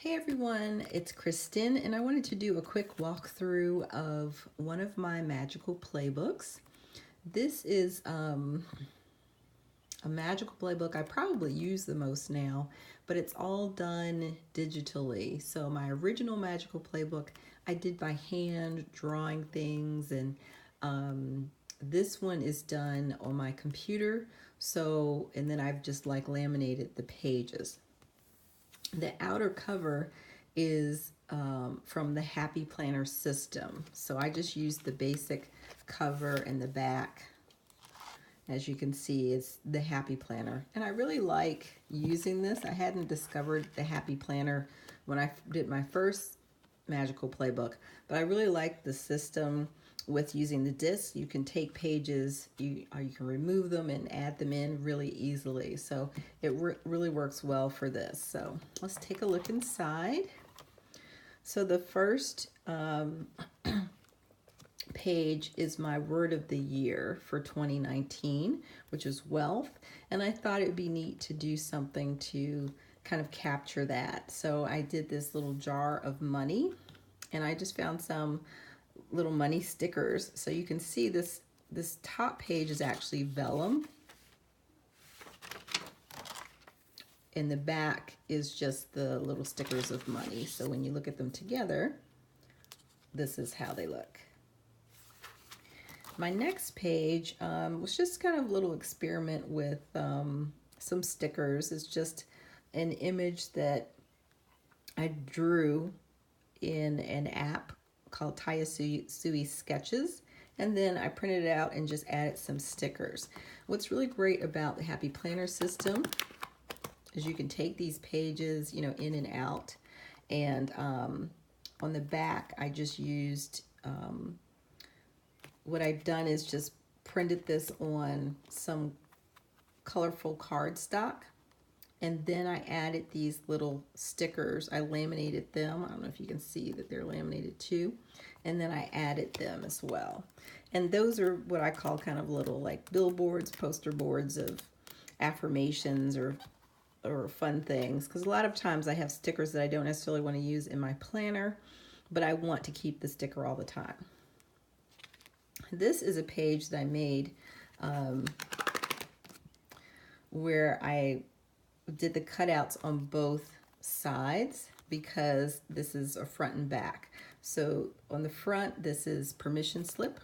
Hey everyone, it's Kristen, and I wanted to do a quick walkthrough of one of my magical playbooks. This is a magical playbook I probably use the most now, but it's all done digitally. So my original magical playbook I did by hand, drawing things, and this one is done on my computer. So, and then I've just like laminated the pages. The outer cover is from the Happy Planner system. So I just used the basic cover, and the back, as you can see, is the Happy Planner. And I really like using this. I hadn't discovered the Happy Planner when I did my first magical playbook, but I really like the system with using the disc. You can take pages, you can remove them and add them in really easily. So it really works well for this. So let's take a look inside. So the first page is my word of the year for 2019, which is wealth. And I thought it would be neat to do something to kind of capture that. So I did this little jar of money, and I just found some little money stickers. So you can see this top page is actually vellum, and the back is just the little stickers of money. So when you look at them together, this is how they look. My next page was just kind of a little experiment with some stickers. It's just an image that I drew in an app called Tayasui Sketches, and then I printed it out and just added some stickers. What's really great about the Happy Planner system is you can take these pages, in and out, and on the back I just used what I've done is just printed this on some colorful cardstock, and then I added these little stickers. I laminated them. I don't know if you can see that they're laminated too. And then I added them as well. And those are what I call kind of little like billboards, poster boards of affirmations or fun things. Because a lot of times I have stickers that I don't necessarily want to use in my planner, but I want to keep the sticker all the time. This is a page that I made where I did the cutouts on both sides, because this is a front and back. So on the front, this is permission slip.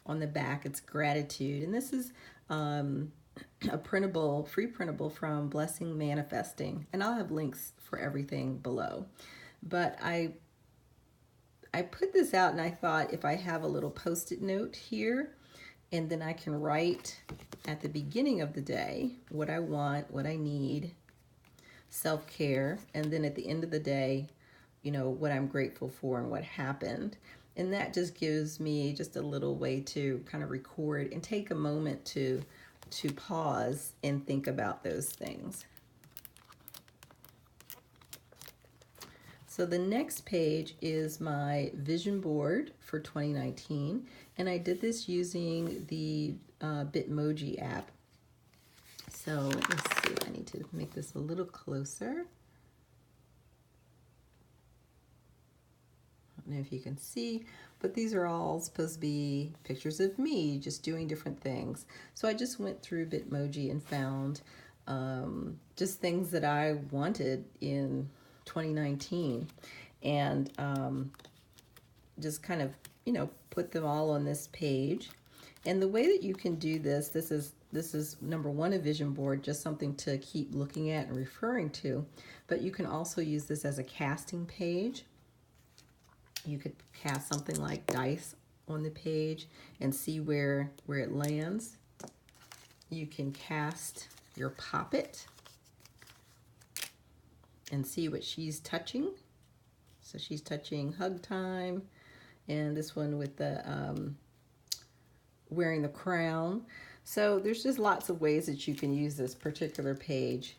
On the back, it's gratitude. And this is a printable, free printable from Blessing Manifesting. And I'll have links for everything below. But I put this out, and I thought if I have a little post-it note here, and then I can write at the beginning of the day what I want, what I need, self-care, and then at the end of the day, what I'm grateful for and what happened. And that just gives me just a little way to kind of record and take a moment to pause and think about those things. So the next page is my vision board for 2019, and I did this using the Bitmoji app. So let's see, I need to make this a little closer. I don't know if you can see, but these are all supposed to be pictures of me just doing different things. So I just went through Bitmoji and found just things that I wanted in 2019, and just kind of put them all on this page. And the way that you can do this is number one, a vision board, just something to keep looking at and referring to, but you can also use this as a casting page. You could cast something like dice on the page and see where it lands. You can cast your poppet and see what she's touching. So she's touching hug time, and this one with the wearing the crown. So there's just lots of ways that you can use this particular page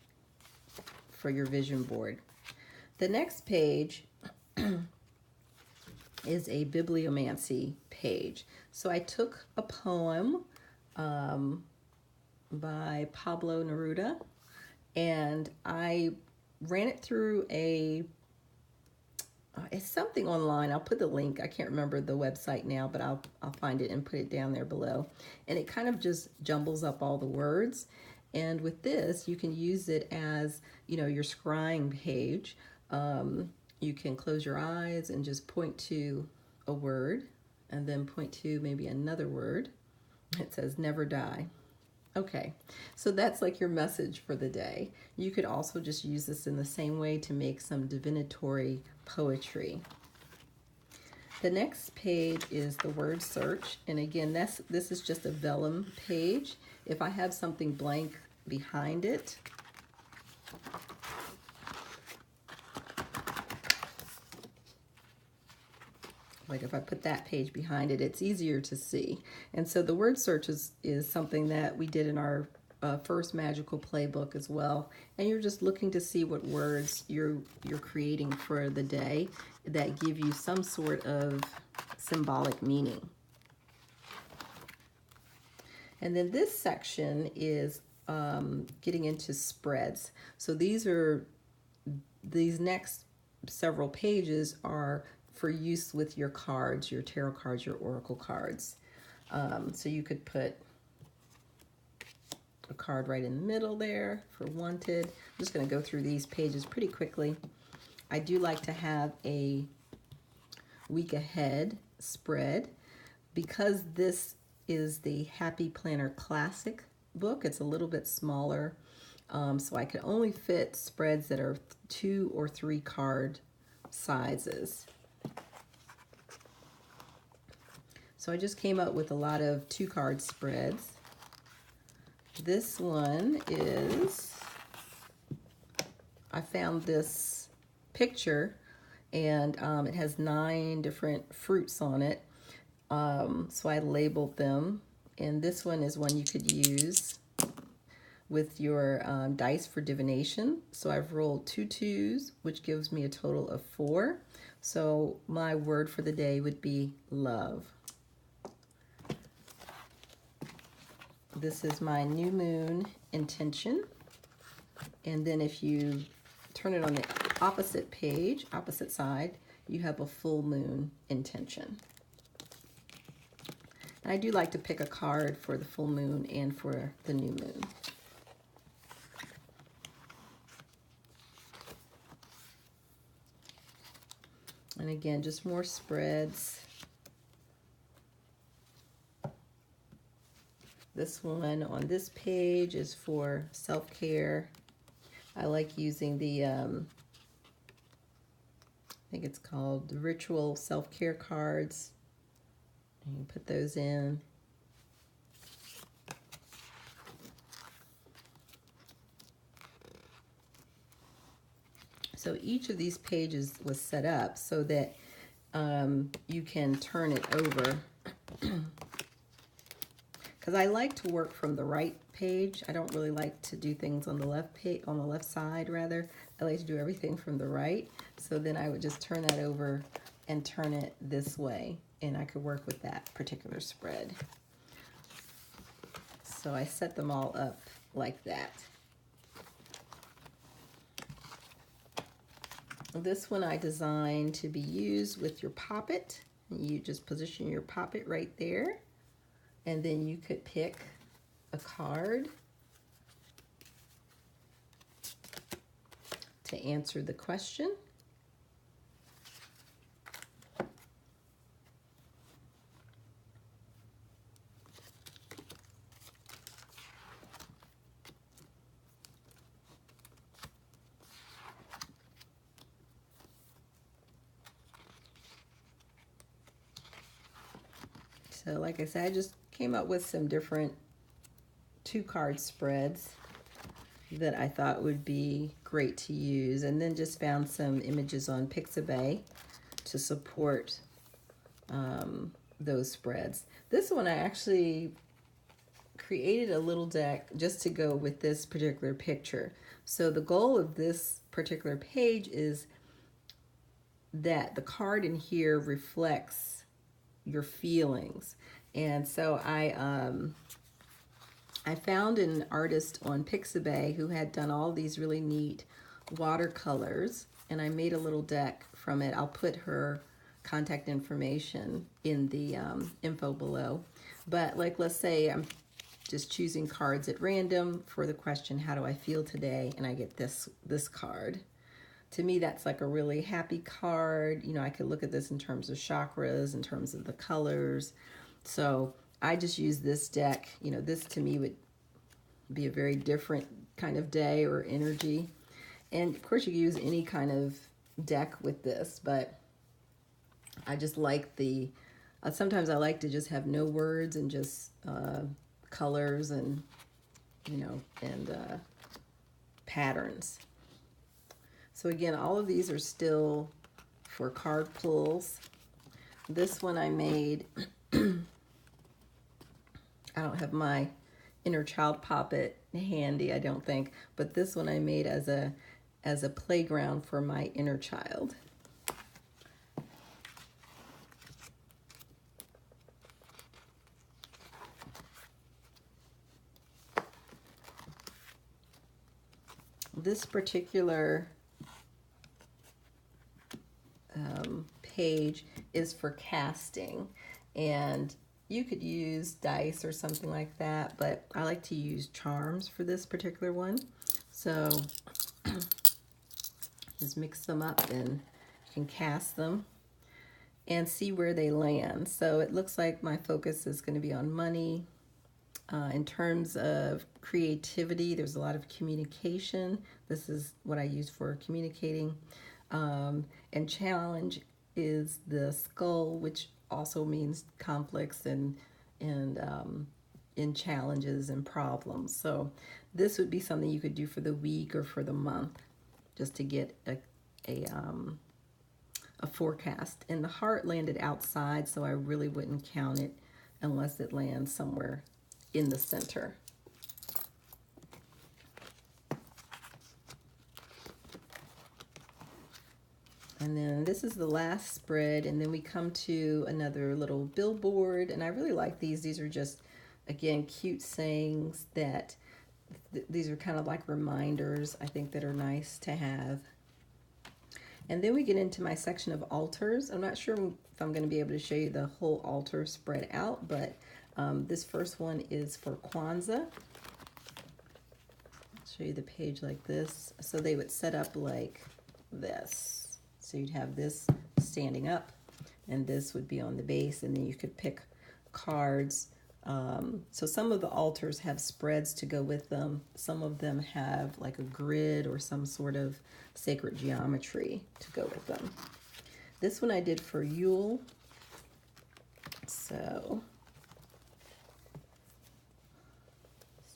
for your vision board. The next page is a bibliomancy page. So I took a poem by Pablo Neruda, and I ran it through a It's something online. I'll put the link. I can't remember the website now, but I'll find it and put it down there below. And it kind of just jumbles up all the words. And with this, you can use it as, you know, your scrying page. You can close your eyes and just point to a word and then point to maybe another word. It says never die. Okay, so that's like your message for the day. You could also just use this in the same way to make some divinatory poetry. The next page is the word search, and again, this is just a vellum page. If I have something blank behind it, like if I put that page behind it, it's easier to see. And so the word search is something that we did in our first Magical Playbook as well. And you're just looking to see what words you're creating for the day that give you some sort of symbolic meaning. And then this section is getting into spreads. So these next several pages are for use with your cards, your tarot cards, your oracle cards. So you could put a card right in the middle there for wanted. I'm just going to go through these pages pretty quickly. I do like to have a week ahead spread because this is the Happy Planner Classic book. It's a little bit smaller, so I can only fit spreads that are 2 or 3 card sizes. So I just came up with a lot of 2-card spreads. This one is, I found this picture and it has 9 different fruits on it. So I labeled them, and this one is one you could use with your dice for divination. So I've rolled 2 2s, which gives me a total of 4. So my word for the day would be love. This is my new moon intention. And then if you turn it on the opposite page, opposite side, you have a full moon intention. And I do like to pick a card for the full moon and for the new moon. And again, just more spreads. This one on this page is for self-care. I like using the, I think it's called the Ritual Self-Care cards. You can put those in. So each of these pages was set up so that you can turn it over. Because I like to work from the right page. I don't really like to do things on the left page, on the left side rather. I like to do everything from the right. So then I would just turn that over and turn it this way, and I could work with that particular spread. So I set them all up like that. This one I designed to be used with your poppet. You just position your poppet right there, and then you could pick a card to answer the question. So like I said, I just came up with some different 2-card spreads that I thought would be great to use, and then just found some images on Pixabay to support those spreads. This one I actually created a little deck just to go with this particular picture. So the goal of this particular page is that the card in here reflects your feelings. And so I found an artist on Pixabay who had done all these really neat watercolors, and I made a little deck from it. I'll put her contact information in the info below. But like, let's say I'm just choosing cards at random for the question, how do I feel today? And I get this card. To me, that's like a really happy card. You know, I could look at this in terms of chakras, in terms of the colors. So I just use this deck. You know, this to me would be a very different kind of day or energy. And of course you can use any kind of deck with this, but I just like the, sometimes I like to just have no words and just colors and, you know, and patterns. So again, all of these are still for card pulls. This one I made, I don't have my inner child poppet handy, I don't think, but this one I made as a playground for my inner child. This particular page is for casting, and you could use dice or something like that, but I like to use charms for this particular one. So just mix them up and cast them and see where they land. So it looks like my focus is going to be on money. In terms of creativity, there's a lot of communication. This is what I use for communicating. And challenge is the skull, which also means conflicts and in challenges and problems. So this would be something you could do for the week or for the month, just to get a forecast. And the heart landed outside, so I really wouldn't count it unless it lands somewhere in the center. And then this is the last spread, and then we come to another little billboard, and I really like these. These are just, again, cute sayings that these are kind of like reminders, I think, that are nice to have. And then we get into my section of altars. I'm not sure if I'm going to be able to show you the whole altar spread out, but this first one is for Kwanzaa. I'll show you the page like this. So they would set up like this. So you'd have this standing up, and this would be on the base, and then you could pick cards. So some of the altars have spreads to go with them. Some of them have like a grid or some sort of sacred geometry to go with them. This one I did for Yule. So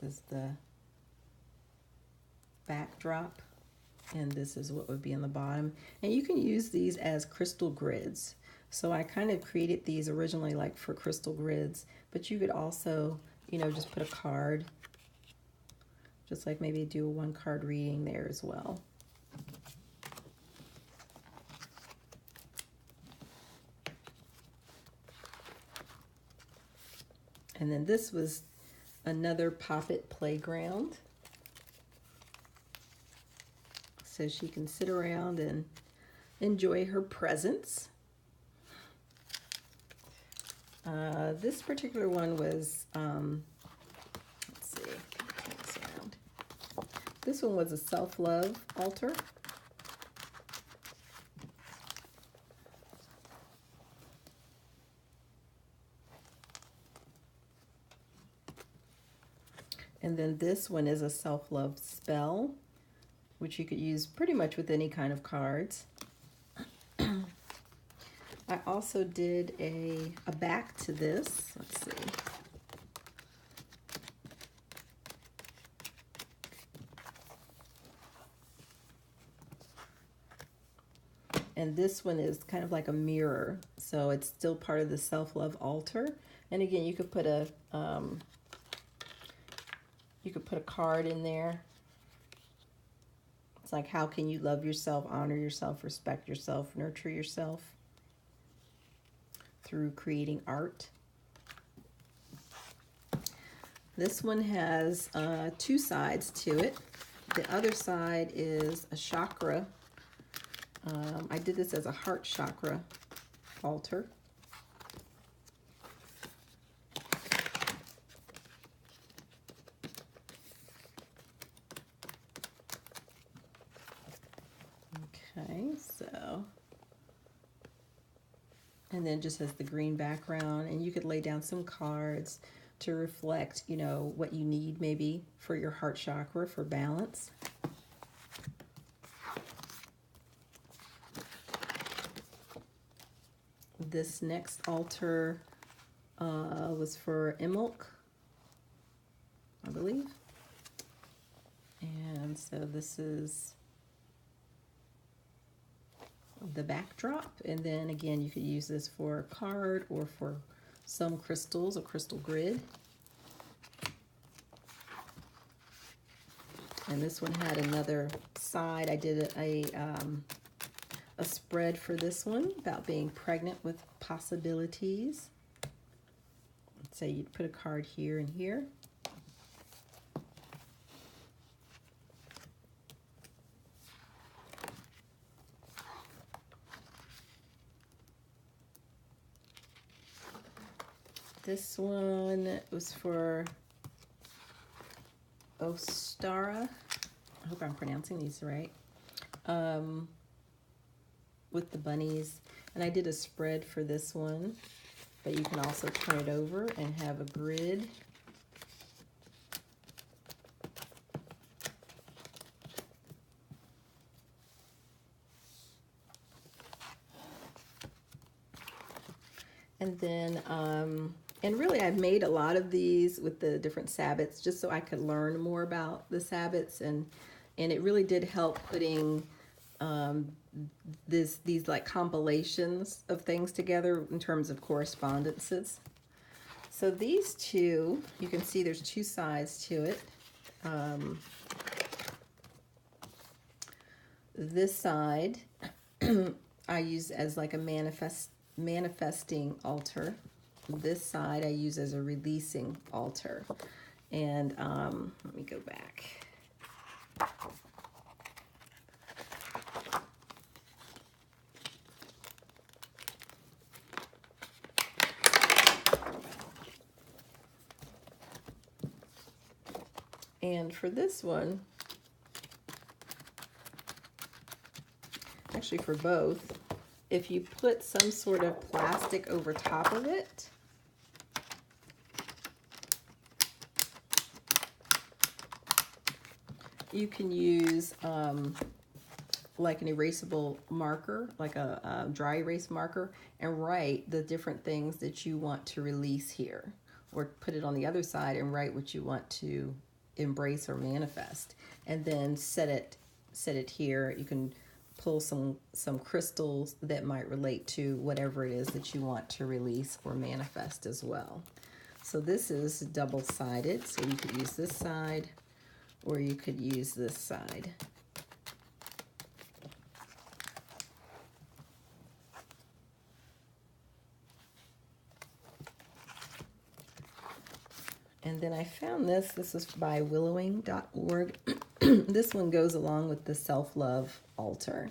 this is the backdrop, and this is what would be on the bottom. And you can use these as crystal grids. So I kind of created these originally like for crystal grids, but you could also, you know, just put a card, just like maybe do a one-card reading there as well. And then this was another Poppet playground. So she can sit around and enjoy her presence. This particular one was, let's see, turn this around. This one was a self-love altar. And then this one is a self-love spell, which you could use pretty much with any kind of cards. I also did a back to this. Let's see. And this one is kind of like a mirror, so it's still part of the self-love altar. And again, you could put a card in there. It's like, how can you love yourself, honor yourself, respect yourself, nurture yourself through creating art. This one has two sides to it. The other side is a chakra I did this as a heart chakra altar. Okay, so, and then just has the green background, and you could lay down some cards to reflect, you know, what you need maybe for your heart chakra for balance. This next altar was for Imulk, I believe. And so this is the backdrop, and then again you could use this for a card or for some crystals, a crystal grid. And this one had another side. I did a spread for this one about being pregnant with possibilities. Let's say you'd put a card here and here. This one was for Ostara. I hope I'm pronouncing these right. With the bunnies. And I did a spread for this one, but you can also turn it over and have a grid. And then, and really I've made a lot of these with the different Sabbats just so I could learn more about the Sabbats, and it really did help putting these like compilations of things together in terms of correspondences. So these two, you can see there's two sides to it. This side I use as like a manifesting altar. This side I use as a releasing altar. And let me go back. And for this one, actually for both, if you put some sort of plastic over top of it, you can use like an erasable marker, like a dry erase marker, and write the different things that you want to release here, or put it on the other side and write what you want to embrace or manifest, and then set it here. You can pull some crystals that might relate to whatever it is that you want to release or manifest as well. So this is double-sided, so you could use this side or you could use this side. And then I found this is by willowing.org. This one goes along with the self-love altar.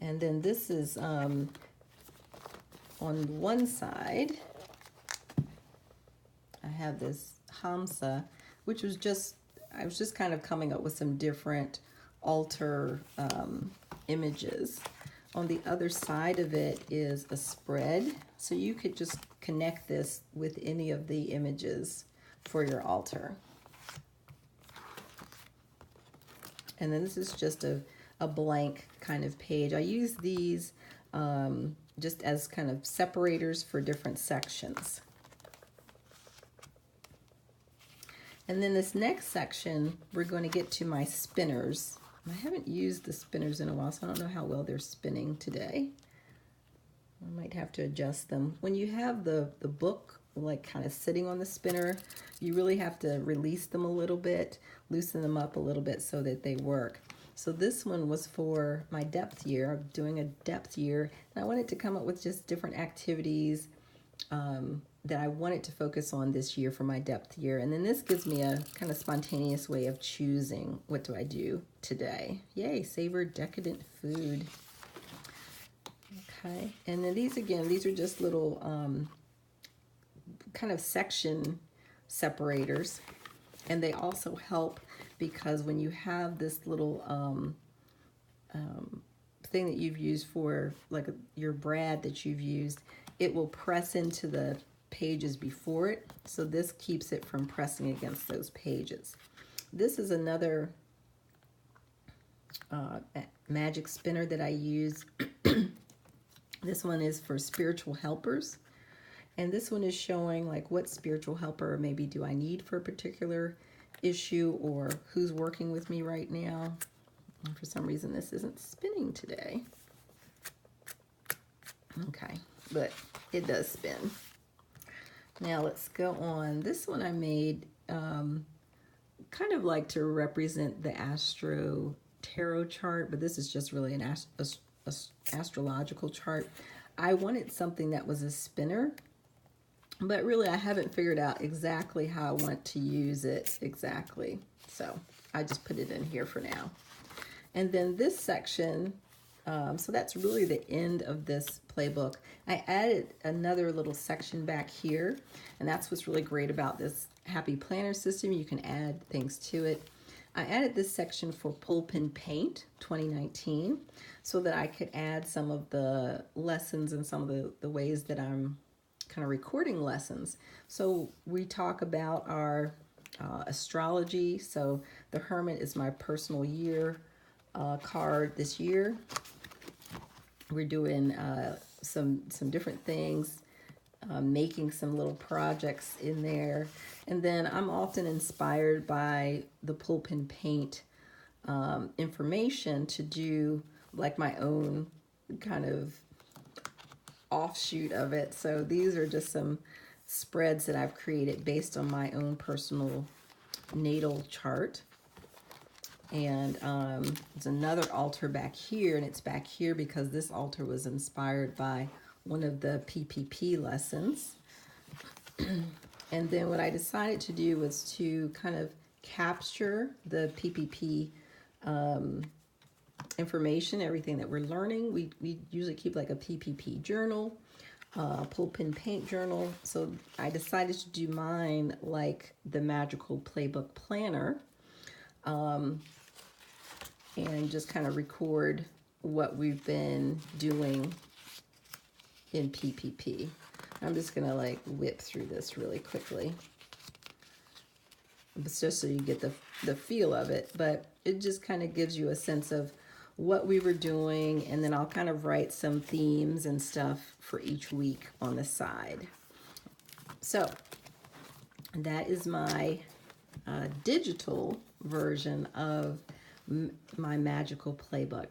And then this is on one side, I have this Hamsa, which was I was just kind of coming up with some different altar images. On the other side of it is a spread, so you could just connect this with any of the images for your altar. And then this is just a blank kind of page. I use these just as kind of separators for different sections. And then this next section, we're going to get to my spinners. I haven't used the spinners in a while, so I don't know how well they're spinning today. I might have to adjust them. When you have the book like kind of sitting on the spinner, you really have to release them a little bit, loosen them up a little bit so that they work. So this one was for my depth year. I'm doing a depth year, and I wanted to come up with just different activities that I wanted to focus on this year for my depth year. And then this gives me a kind of spontaneous way of choosing what do I do today. Yay, savor decadent food. Okay, and then these again, these are just little kind of section separators. And they also help because when you have this little thing that you've used for like your brad that you've used, it will press into the pages before it, so this keeps it from pressing against those pages. This is another magic spinner that I use. This one is for spiritual helpers, and this one is showing like what spiritual helper maybe do I need for a particular issue, or who's working with me right now. And for some reason this isn't spinning today. Okay, but it does spin. Now let's go on. This one I made kind of like to represent the Astro Tarot chart, but this is just really an astrological chart. I wanted something that was a spinner, but really I haven't figured out exactly how I want to use it exactly. So I just put it in here for now. And then this section, so that's really the end of this playbook. I added another little section back here, and that's what's really great about this Happy Planner system. You can add things to it. I added this section for Pull Pen Paint 2019 so that I could add some of the lessons and some of the ways that I'm kind of recording lessons. So we talk about our astrology. So the Hermit is my personal year card this year. We're doing some different things, making some little projects in there. And then I'm often inspired by the Pull Pen Paint information to do like my own kind of offshoot of it. So these are just some spreads that I've created based on my own personal natal chart. And there's another altar back here, and it's back here because this altar was inspired by one of the PPP lessons. And then what I decided to do was to kind of capture the PPP information, everything that we're learning. We usually keep like a PPP journal, Pull Pen Paint journal. So I decided to do mine like the Magical Playbook Planner. And just kind of record what we've been doing in PPP. I'm just gonna like whip through this really quickly. It's just so you get the feel of it, but it just kind of gives you a sense of what we were doing, and then I'll kind of write some themes and stuff for each week on the side. So that is my digital version of my Magical Playbook.